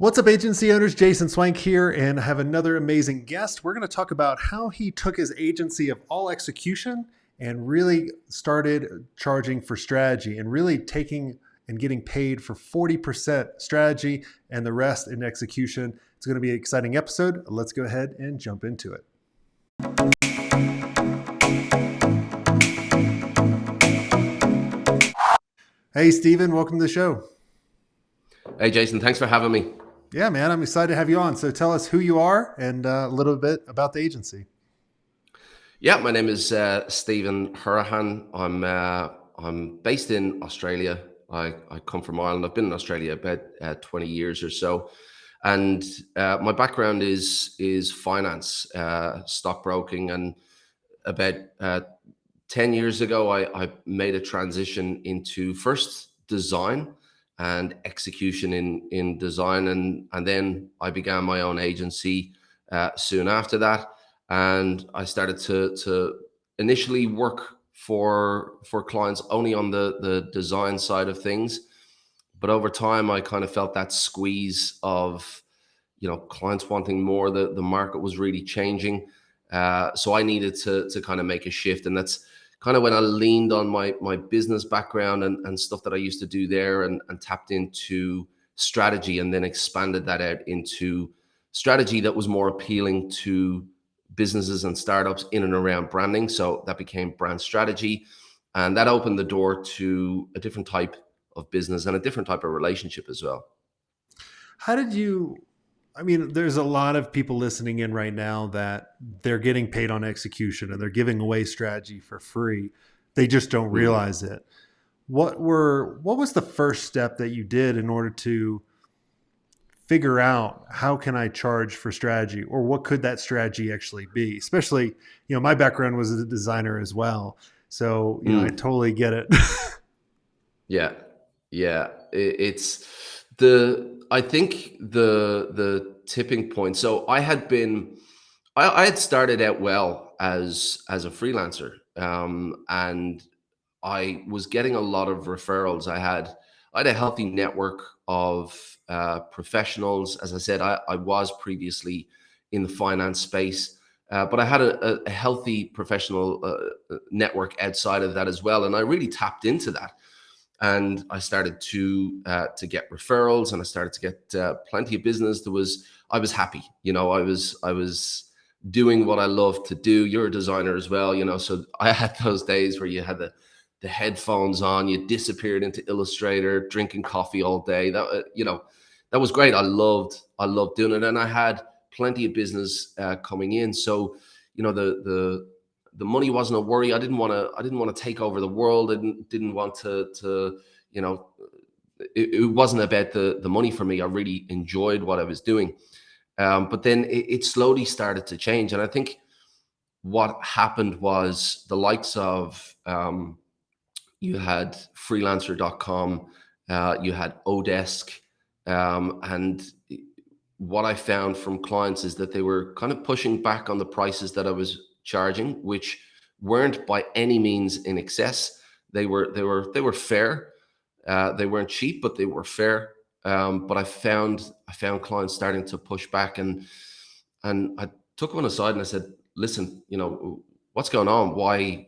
What's up, agency owners? Jason Swenk here, and I have another amazing guest. We're going to talk about how he took his agency of all execution and really started charging for strategy and really taking and getting paid for 40% strategy and the rest in execution. It's going to be an exciting episode. Let's go ahead and jump into it. Hey, Steven, welcome to the show. Hey, Jason, thanks for having me. Yeah, man, I'm excited to have you on. So tell us who you are and a little bit about the agency. Yeah, my name is Stephen Houraghan. I'm based in Australia. I come from Ireland. I've been in Australia about 20 years or so, and my background is finance, stockbroking, and about 10 years ago, I made a transition into first design and execution in design. And then I began my own agency soon after that. And I started to initially work for clients only on the design side of things. But over time, I kind of felt that squeeze of, clients wanting more. The market was really changing. So I needed to kind of make a shift. And that's kind of when I leaned on my business background and stuff that I used to do there and tapped into strategy and then expanded that out into strategy that was more appealing to businesses and startups in and around branding. So that became brand strategy. And that opened the door to a different type of business and a different type of relationship as well. How did you, there's a lot of people listening in right now that they're getting paid on execution and they're giving away strategy for free. They just don't Mm. realize it. What was the first step that you did in order to figure out how can I charge for strategy, or what could that strategy actually be? Especially, my background was a designer as well. So, I Mm. totally get it. Yeah, yeah. It's I think the tipping point. So I had started out well as a freelancer, and I was getting a lot of referrals. I had a healthy network of professionals. As I said, I was previously in the finance space, but I had a healthy professional network outside of that as well, and I really tapped into that. And I started to get referrals, and I started to get plenty of business. I was happy, I was doing what I love to do. You're a designer as well, so I had those days where you had the headphones on, you disappeared into Illustrator, drinking coffee all day. That was great. I loved doing it, and I had plenty of business coming in. So the money wasn't a worry. I didn't want to take over the world. I didn't want to you know it wasn't about the money for me. I really enjoyed what I was doing. But then it slowly started to change. And I think what happened was the likes of you had freelancer.com, you had Odesk, and what I found from clients is that they were kind of pushing back on the prices that I was charging, which weren't by any means in excess. They were fair. They weren't cheap, but they were fair. But I found clients starting to push back, and I took one aside and I said, "Listen, what's going on? Why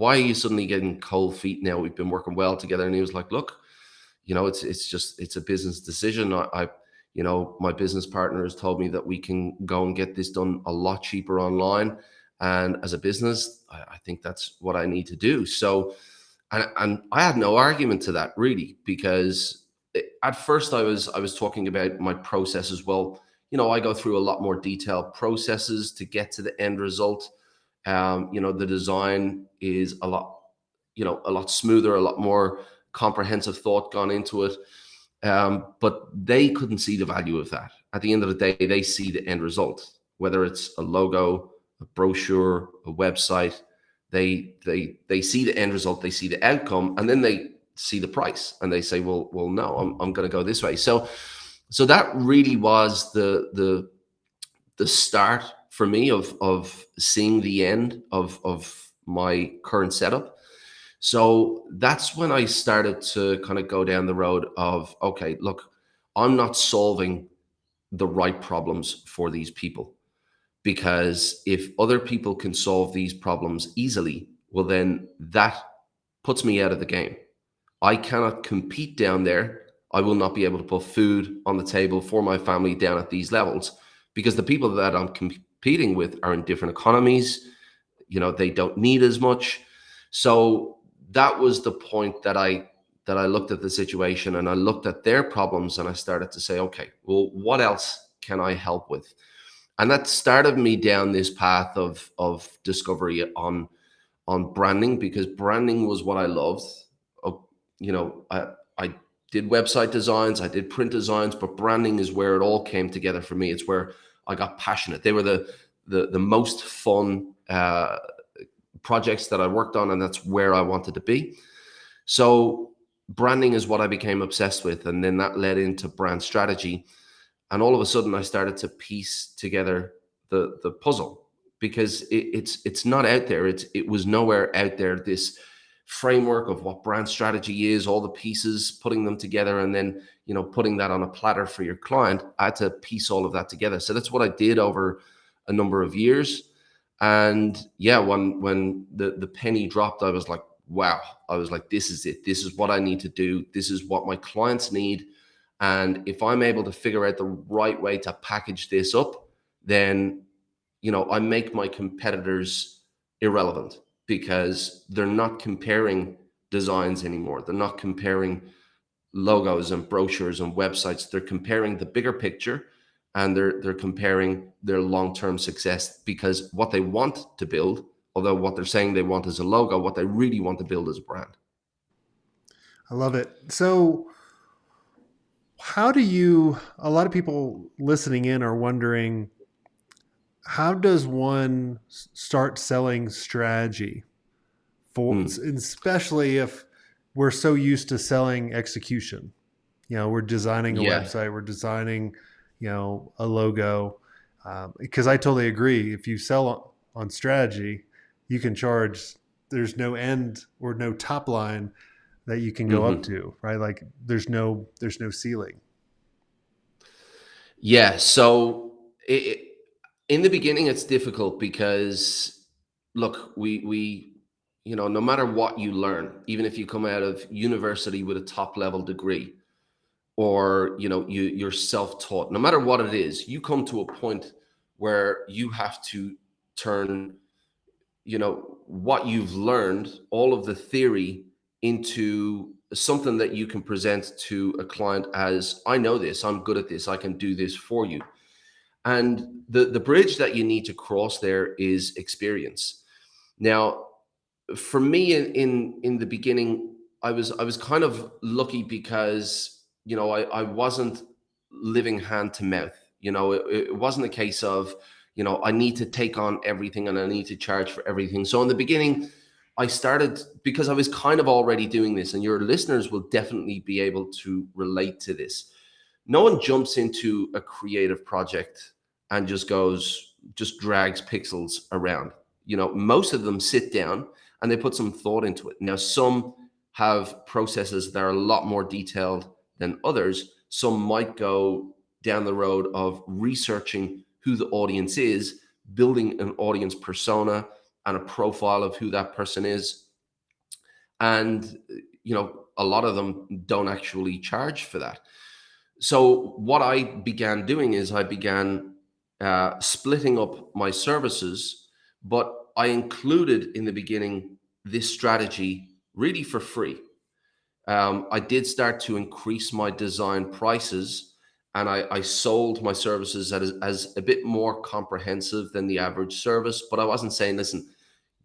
are you suddenly getting cold feet now? We've been working well together." And he was like, "Look, it's a business decision. My business partner has told me that we can go and get this done a lot cheaper online, and as a business, I think that's what I need to do." So, and I had no argument to that really, because at first I was talking about my processes. Well, I go through a lot more detailed processes to get to the end result. The design is a lot smoother, a lot more comprehensive thought gone into it. But they couldn't see the value of that. At the end of the day, they see the end result, whether it's a logo, a brochure, a website. They see the end result, they see the outcome, and then they see the price, and they say, "Well, no, I'm going to go this way." So that really was the start for me of seeing the end of my current setup. So that's when I started to kind of go down the road of, okay, look, I'm not solving the right problems for these people. Because if other people can solve these problems easily, well, then that puts me out of the game. I cannot compete down there. I will not be able to put food on the table for my family down at these levels, because the people that I'm competing with are in different economies. They don't need as much. So that was the point that I looked at the situation, and I looked at their problems, and I started to say, okay, well, what else can I help with? And that started me down this path of discovery on branding, because branding was what I loved. Oh, I did website designs, I did print designs, but branding is where it all came together for me. It's where I got passionate. They were the most fun projects that I worked on, and that's where I wanted to be. So branding is what I became obsessed with, and then that led into brand strategy. And all of a sudden, I started to piece together the puzzle, because it's not out there. It was nowhere out there. This framework of what brand strategy is, all the pieces, putting them together, and then putting that on a platter for your client. I had to piece all of that together. So that's what I did over a number of years. And yeah, when the penny dropped, I was like, wow. I was like, this is it. This is what I need to do. This is what my clients need. And if I'm able to figure out the right way to package this up, then I make my competitors irrelevant, because they're not comparing designs anymore. They're not comparing logos and brochures and websites. They're comparing the bigger picture, and they're comparing their long-term success, because what they want to build, although what they're saying they want is a logo, what they really want to build is a brand. I love it. So, how do you, a lot of people listening in are wondering, how does one start selling strategy for, Hmm. especially if we're so used to selling execution? We're designing a Yeah. website, we're designing, a logo. Because I totally agree. If you sell on strategy, you can charge, there's no end or no top line that you can go up Hmm. to, right? Like there's no ceiling. Yeah. So in the beginning, it's difficult because, look, no matter what you learn, even if you come out of university with a top level degree, or you're self-taught, no matter what it is, you come to a point where you have to turn what you've learned, all of the theory, into something that you can present to a client as, I know this, I'm good at this, I can do this for you. And the bridge that you need to cross there is experience. Now, for me, in the beginning, I was kind of lucky, because I wasn't living hand to mouth. It wasn't a case of I need to take on everything and I need to charge for everything. So in the beginning, I started, because I was kind of already doing this, and your listeners will definitely be able to relate to this. No one jumps into a creative project and just drags pixels around. Most of them sit down and they put some thought into it. Now, some have processes that are a lot more detailed than others. Some might go down the road of researching who the audience is, building an audience persona and a profile of who that person is. And a lot of them don't actually charge for that. So what I began doing is I began splitting up my services, but I included in the beginning this strategy really for free. I did start to increase my design prices, and I sold my services as a bit more comprehensive than the average service. But I wasn't saying, listen,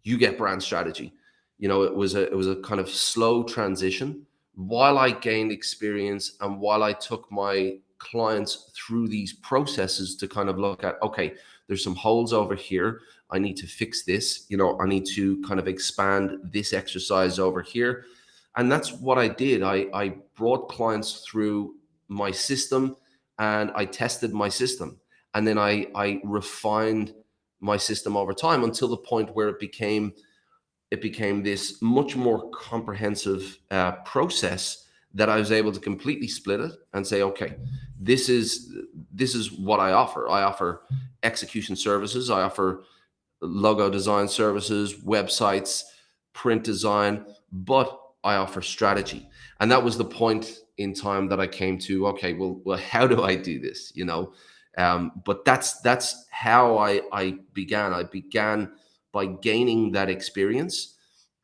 you get brand strategy. It was a kind of slow transition while I gained experience, and while I took my clients through these processes to kind of look at, okay, there's some holes over here. I need to fix this. I need to kind of expand this exercise over here. And that's what I did. I brought clients through my system, and I tested my system. And then I refined my system over time until the point where it became this much more comprehensive process, that I was able to completely split it and say, okay, this is this is what I offer. I offer execution services. I offer logo design services, websites, print design, but I offer strategy. And that was the point in time that I came to, okay, well, how do I do this? But that's how I began. I began by gaining that experience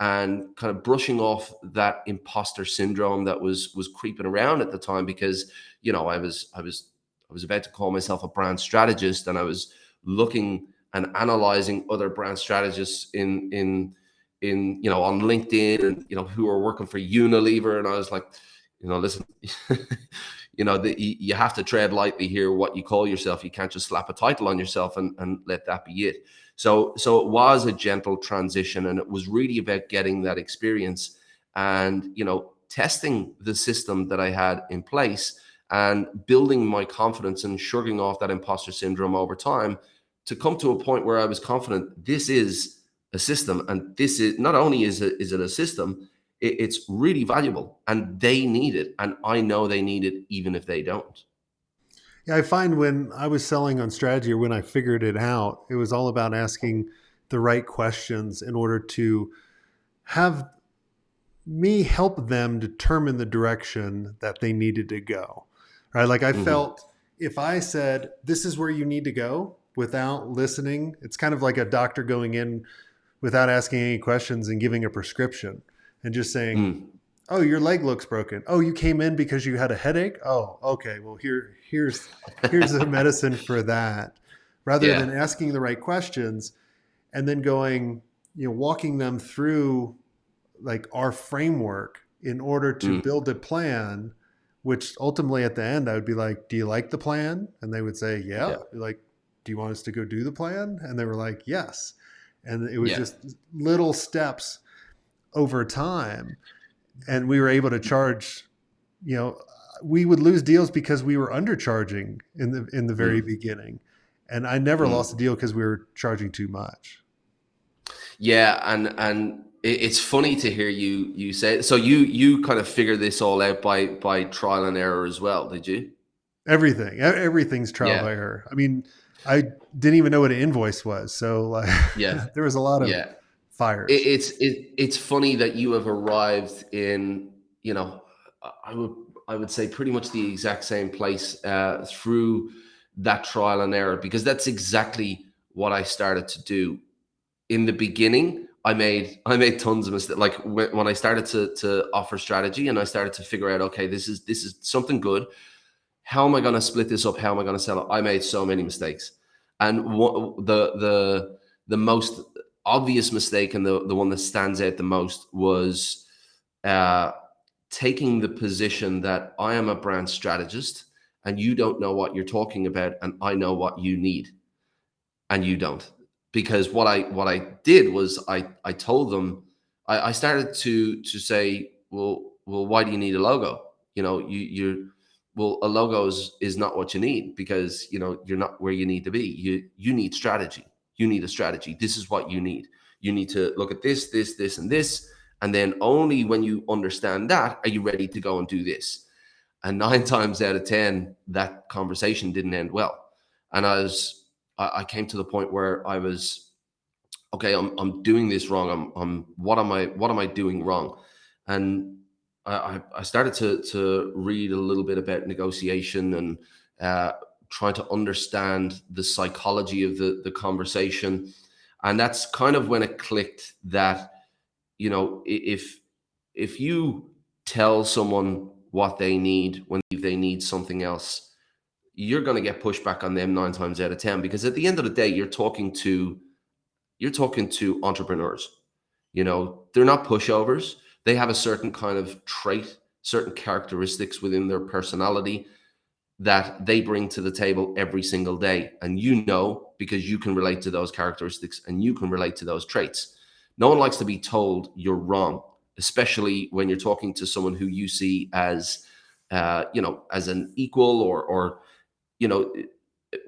and kind of brushing off that imposter syndrome that was creeping around at the time, because I was about to call myself a brand strategist, and I was looking and analyzing other brand strategists in on LinkedIn, and who are working for Unilever, and I was like, listen, you have to tread lightly here. What you call yourself, you can't just slap a title on yourself and let that be it. So it was a gentle transition, and it was really about getting that experience and testing the system that I had in place and building my confidence and shrugging off that imposter syndrome over time, to come to a point where I was confident this is a system, and this is not only is it a system, it's really valuable, and they need it, and I know they need it even if they don't. Yeah, I find when I was selling on strategy, or when I figured it out, it was all about asking the right questions in order to have me help them determine the direction that they needed to go. Right? Like I Hmm. felt if I said, this is where you need to go without listening, it's kind of like a doctor going in without asking any questions and giving a prescription and just saying, Mm. oh, your leg looks broken. Oh, you came in because you had a headache. Oh, okay. Well, here's the medicine for that. Rather Yeah. than asking the right questions and then going, walking them through like our framework in order to Mm. build a plan, which ultimately at the end I would be like, do you like the plan? And they would say, yeah. Yeah. Be like, do you want us to go do the plan? And they were like, yes. And it was Yeah. just little steps over time. And we were able to charge, you know, we would lose deals because we were undercharging in the very Mm. beginning. And I never lost a Mm. deal because we were charging too much. Yeah, and it's funny to hear you say it. So you kind of figured this all out by trial and error as well, did you? Everything's trial Yeah. by error. I mean, I didn't even know what an invoice was. So like Yeah. there was a lot of Yeah. fires. It's funny that you have arrived in, I would I would say pretty much the exact same place through that trial and error, because that's exactly what I started to do in the beginning. I made tons of mistakes. Like when I started to offer strategy, and I started to figure out, okay, this is something good. How am I going to split this up? How am I going to sell it? I made so many mistakes, and the most obvious mistake, and the one that stands out the most, was uh, taking the position that I am a brand strategist, and you don't know what you're talking about, and I know what you need, and you don't. Because what I did was I told them, I started to say, well, why do you need a logo? You well, a logo is not what you need, because you're not where you need to be. You need strategy. You need a strategy. This is what you need. You need to look at this and this, and then only when you understand that are you ready to go and do this. And 9 times out of 10, that conversation didn't end well. And I came to the point where I was, okay, I'm doing this wrong. What am I doing wrong? And I started to read a little bit about negotiation, and uh, trying to understand the psychology of the conversation. And that's kind of when it clicked that, if you tell someone what they need when they need something else, you're going to get pushback on them 9 times out of 10, because at the end of the day, you're talking to entrepreneurs. They're not pushovers. They have a certain kind of trait, certain characteristics within their personality that they bring to the table every single day. And because you can relate to those characteristics and you can relate to those traits. No one likes to be told you're wrong, especially when you're talking to someone who you see as an equal, or you know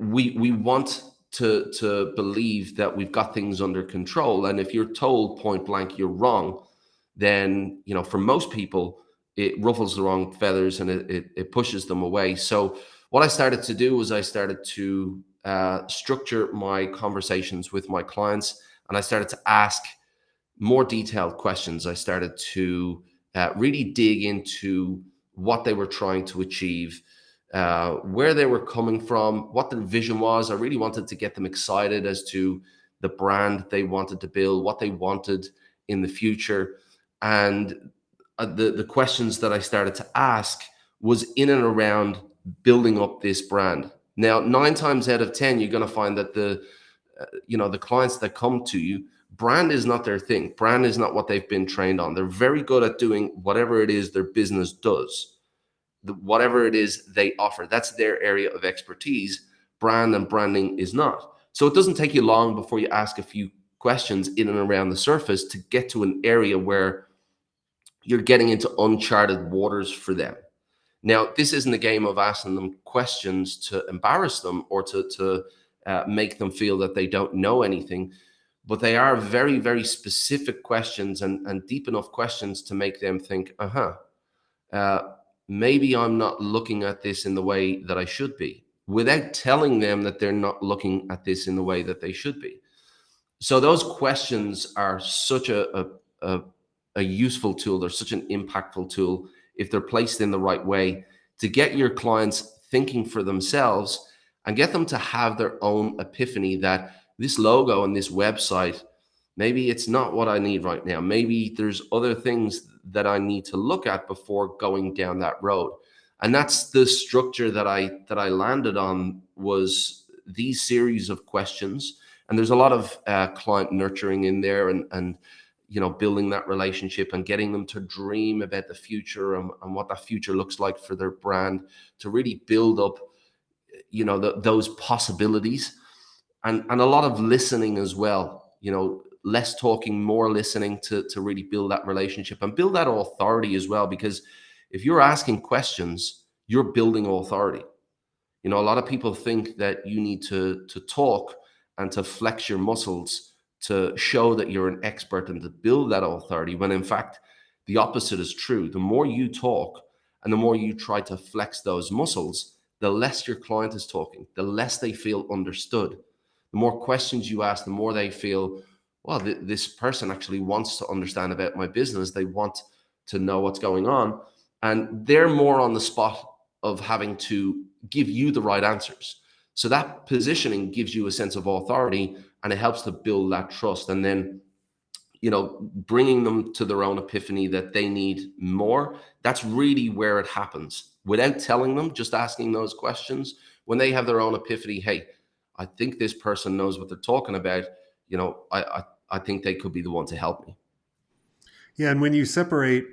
we want to believe that we've got things under control. And if you're told point blank you're wrong, then for most people it ruffles the wrong feathers, and it pushes them away. So what I started to do was I started to structure my conversations with my clients, and I started to ask more detailed questions. I started to really dig into what they were trying to achieve, where they were coming from, what their vision was. I really wanted to get them excited as to the brand they wanted to build, what they wanted in the future. And the questions that I started to ask was in and around building up this brand. Now, 9 times out of 10, you're going to find that the clients that come to you, brand is not their thing. Brand is not what they've been trained on. They're very good at doing whatever it is their business does, whatever it is they offer. That's their area of expertise. Brand and branding is not. So it doesn't take you long before you ask a few questions in and around the surface to get to an area where you're getting into uncharted waters for them. Now, this isn't a game of asking them questions to embarrass them or to make them feel that they don't know anything, but they are very, very specific questions and deep enough questions to make them think, uh, maybe I'm not looking at this in the way that I should be, without telling them that they're not looking at this in the way that they should be. So those questions are such a, a useful tool. They're such an impactful tool if they're placed in the right way to get your clients thinking for themselves and get them to have their own epiphany that this logo and this website, maybe it's not what I need right now. Maybe there's other things that I need to look at before going down that road. And that's the structure that I landed on, was these series of questions. And there's a lot of client nurturing in there, and building that relationship and getting them to dream about the future and what that future looks like for their brand, to really build up those possibilities, and a lot of listening as well. Less talking, more listening, to really build that relationship and build that authority as well. Because if you're asking questions, you're building authority. A lot of people think that you need to talk and to flex your muscles to show that you're an expert and to build that authority, when in fact the opposite is true. The more you talk and the more you try to flex those muscles, the less your client is talking, the less they feel understood. The more questions you ask, the more they feel, well, this person actually wants to understand about my business. They want to know what's going on. And they're more on the spot of having to give you the right answers. So that positioning gives you a sense of authority, and it helps to build that trust. And then, bringing them to their own epiphany that they need more, that's really where it happens. Without telling them, just asking those questions, when they have their own epiphany, hey, I think this person knows what they're talking about. I think they could be the one to help me. Yeah, and when you separate,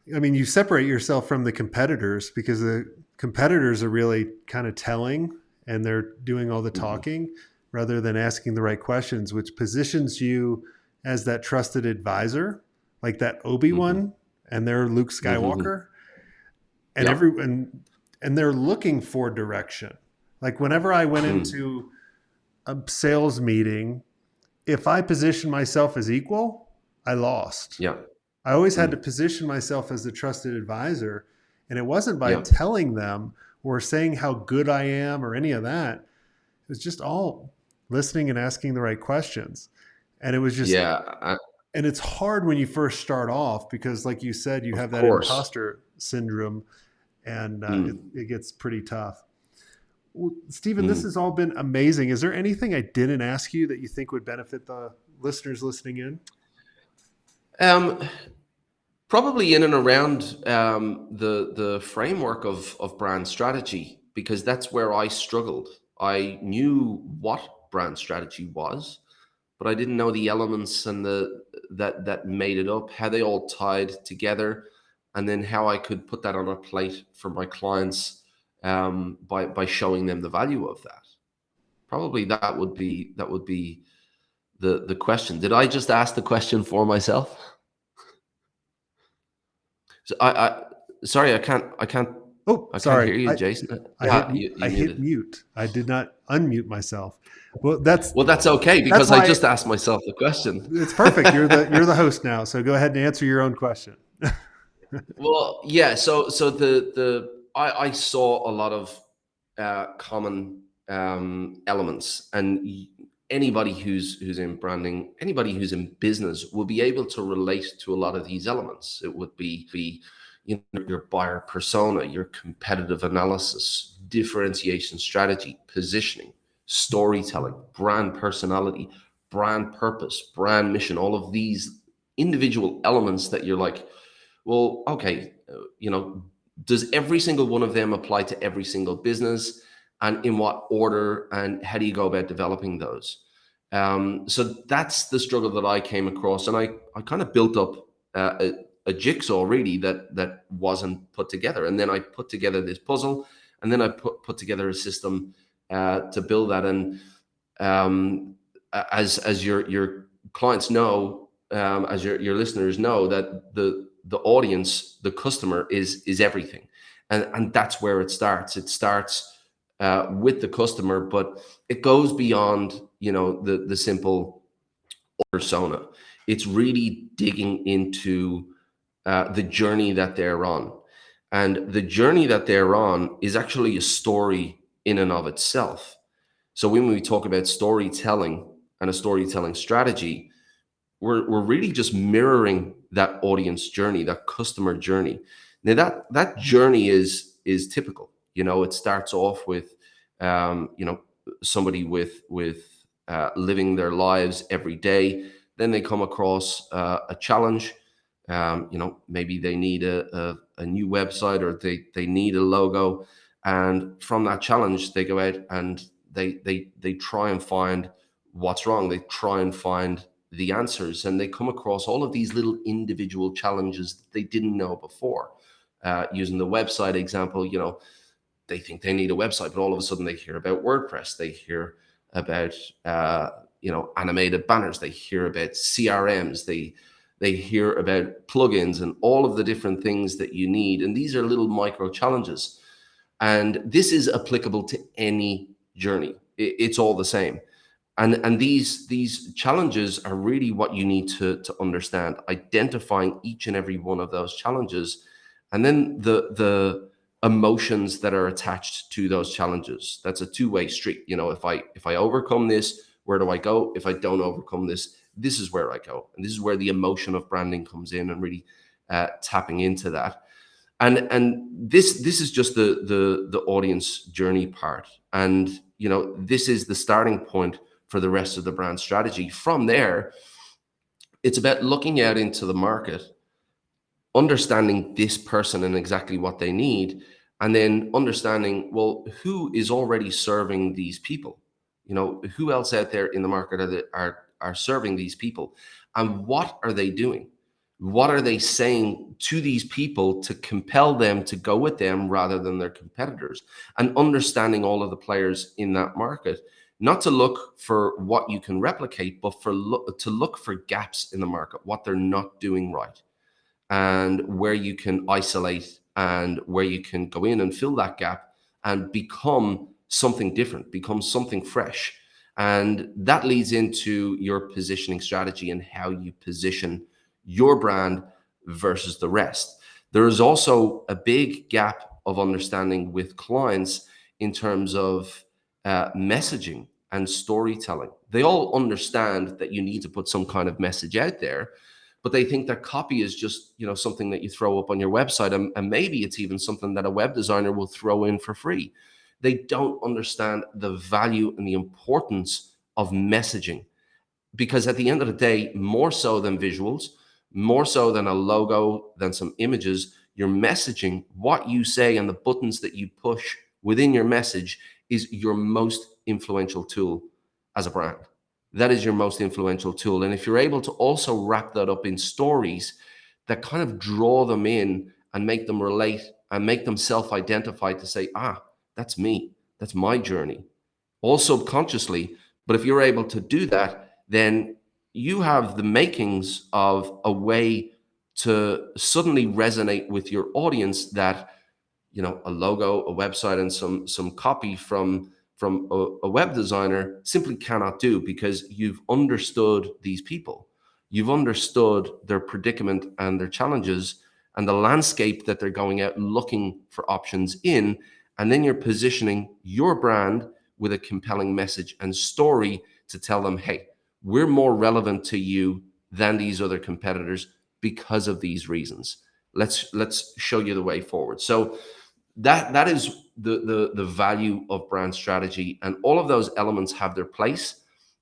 you separate yourself from the competitors, because the competitors are really kind of telling, and they're doing all the talking rather than asking the right questions, which positions you as that trusted advisor, like that Obi-Wan and they're Luke Skywalker, and Yeah. and they're looking for direction. Like whenever I went into a sales meeting, if I positioned myself as equal, I lost. Yeah. I always had to position myself as a trusted advisor. And it wasn't by Yeah. telling them or saying how good I am or any of that. It was just all listening and asking the right questions. And it was just, Yeah. and it's hard when you first start off, because like you said, you Of have that course. imposter syndrome, and it gets pretty tough. Well, Stephen, this Mm. has all been amazing. Is there anything I didn't ask you that you think would benefit the listeners listening in? Um, Probably in and around the framework of brand strategy, because that's where I struggled. I knew what brand strategy was, but I didn't know the elements and that made it up, how they all tied together, and then how I could put that on a plate for my clients, by showing them the value of that. Probably that would be the question. Did I just ask the question for myself? So sorry, Oh, I can't sorry. hear you, Jason. I hit You I hit muted. mute. I did not unmute myself. Well, that's Well, that's okay, that's because I why just asked myself the question. it's perfect. You're the host now, so go ahead and answer your own question. Well, yeah. So I saw a lot of common elements, and anybody who's in branding, anybody who's in business will be able to relate to a lot of these elements. It would be your buyer persona, your competitive analysis, differentiation strategy, positioning, storytelling, brand personality, brand purpose, brand mission, all of these individual elements that you're like, well, okay, does every single one of them apply to every single business, and in what order, and how do you go about developing those? So that's the struggle that I came across, and I kind of built up a jigsaw really that wasn't put together, and then I put together this puzzle, and then I put together a system to build that. And as your clients know, as your listeners know, that the audience, the customer is everything, and that's where it starts. It starts with the customer, but it goes beyond the simple persona. It's really digging into the journey that they're on, and the journey that they're on is actually a story in and of itself. So when we talk about storytelling and a storytelling strategy, we're really just mirroring that audience journey, that customer journey. Now that journey is typical. It starts off with somebody with living their lives every day. Then they come across a challenge. Maybe they need a new website, or they need a logo, and from that challenge they go out and they try and find what's wrong. They try and find the answers, and they come across all of these little individual challenges that they didn't know before. Using the website example, they think they need a website, but all of a sudden they hear about WordPress, they hear about animated banners, they hear about CRMs, they hear about plugins and all of the different things that you need. And these are little micro challenges, and this is applicable to any journey. It's all the same. And these challenges are really what you need to understand, identifying each and every one of those challenges, and then the emotions that are attached to those challenges. That's a two-way street. If I overcome this, where do I go? If I don't overcome this, this is where I go. And this is where the emotion of branding comes in, and really tapping into that. And this is just the audience journey part. And this is the starting point for the rest of the brand strategy. From there, it's about looking out into the market, understanding this person and exactly what they need, and then understanding, well, who is already serving these people? Who else out there in the market are serving these people, and what are they doing? What are they saying to these people to compel them to go with them rather than their competitors? And understanding all of the players in that market, not to look for what you can replicate, but to look for gaps in the market, what they're not doing right, and where you can isolate, and where you can go in and fill that gap and become something different, become something fresh. And that leads into your positioning strategy and how you position your brand versus the rest. There is also a big gap of understanding with clients in terms of messaging and storytelling. They all understand that you need to put some kind of message out there, but they think that copy is just something that you throw up on your website, and maybe it's even something that a web designer will throw in for free. They don't understand the value and the importance of messaging, because at the end of the day, more so than visuals, more so than a logo, than some images, your messaging, what you say, and the buttons that you push within your message is your most influential tool as a brand. That is your most influential tool. And if you're able to also wrap that up in stories that kind of draw them in and make them relate and make them self-identify, to say, that's me, that's my journey, all subconsciously. But if you're able to do that, then you have the makings of a way to suddenly resonate with your audience that a logo, a website, and some copy from a web designer simply cannot do, because you've understood these people, you've understood their predicament and their challenges and the landscape that they're going out looking for options in, And then you're positioning your brand with a compelling message and story to tell them, hey, we're more relevant to you than these other competitors because of these reasons. Let's show you the way forward. So that is the value of brand strategy, and all of those elements have their place.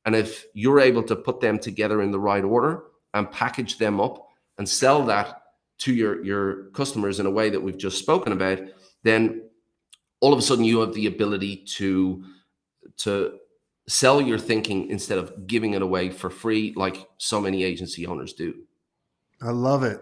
And if you're able to put them together in the right order and package them up and sell that to your customers in a way that we've just spoken about, then all of a sudden you have the ability to sell your thinking instead of giving it away for free like so many agency owners do. I love it.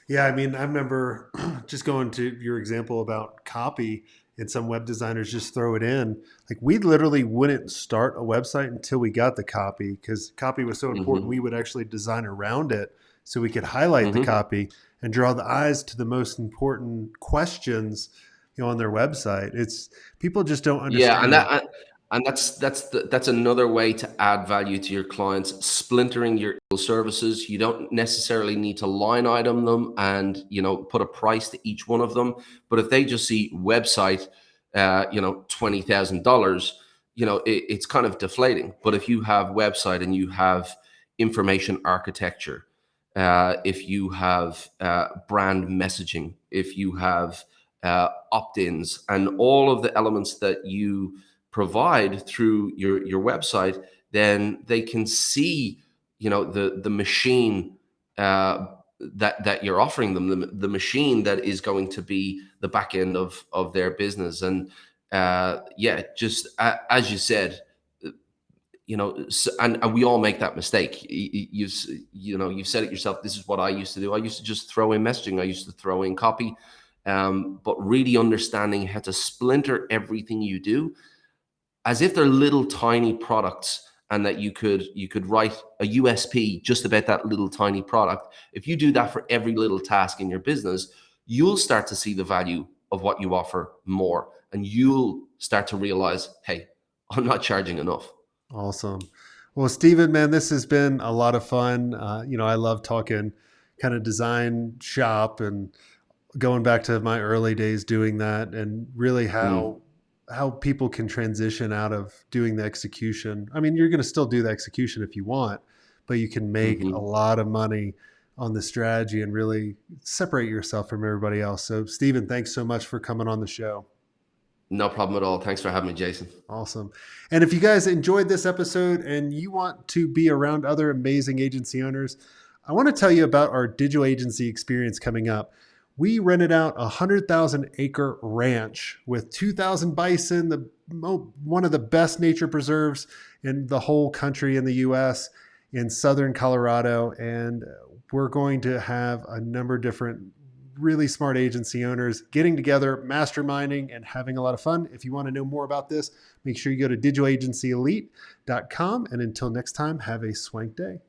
Yeah, I mean, I remember just going to your example about copy, and some web designers just throw it in. Like, we literally wouldn't start a website until we got the copy, because copy was so important. We Hmm. would actually design around it so we could highlight the Hmm. copy and draw the eyes to the most important questions, on their website. It's people just don't Yeah, and understand. that's another way to add value to your clients, splintering your services. You don't necessarily need to line item them and put a price to each one of them. But if they just see website, $20,000, it's kind of deflating. But if you have website and you have information architecture, if you have brand messaging, if you have opt-ins, and all of the elements that you provide through your website, then they can see the machine that you're offering them, the machine that is going to be the back end of their business. And yeah, just as you said, and we all make that mistake. You've said it yourself. This is what I used to do. I used to just throw in messaging. I used to throw in copy. But really understanding how to splinter everything you do as if they're little tiny products, and that you could write a USP just about that little tiny product. If you do that for every little task in your business, you'll start to see the value of what you offer more, and you'll start to realize, hey, I'm not charging enough. Awesome. Well, Stephen, man, this has been a lot of fun. I love talking kind of design shop and going back to my early days doing that, and really Mm. how people can transition out of doing the execution. I mean, you're going to still do the execution if you want, but you can make a Hmm. lot of money on the strategy and really separate yourself from everybody else. So, Stephen, thanks so much for coming on the show. No problem at all. Thanks for having me, Jason. Awesome. And if you guys enjoyed this episode and you want to be around other amazing agency owners, I want to tell you about our digital agency experience coming up. We rented out a 100,000-acre ranch with 2,000 bison, one of the best nature preserves in the whole country in the US, in southern Colorado. And we're going to have a number of different really smart agency owners getting together, masterminding, and having a lot of fun. If you want to know more about this, make sure you go to digitalagencyelite.com. And until next time, have a swank day.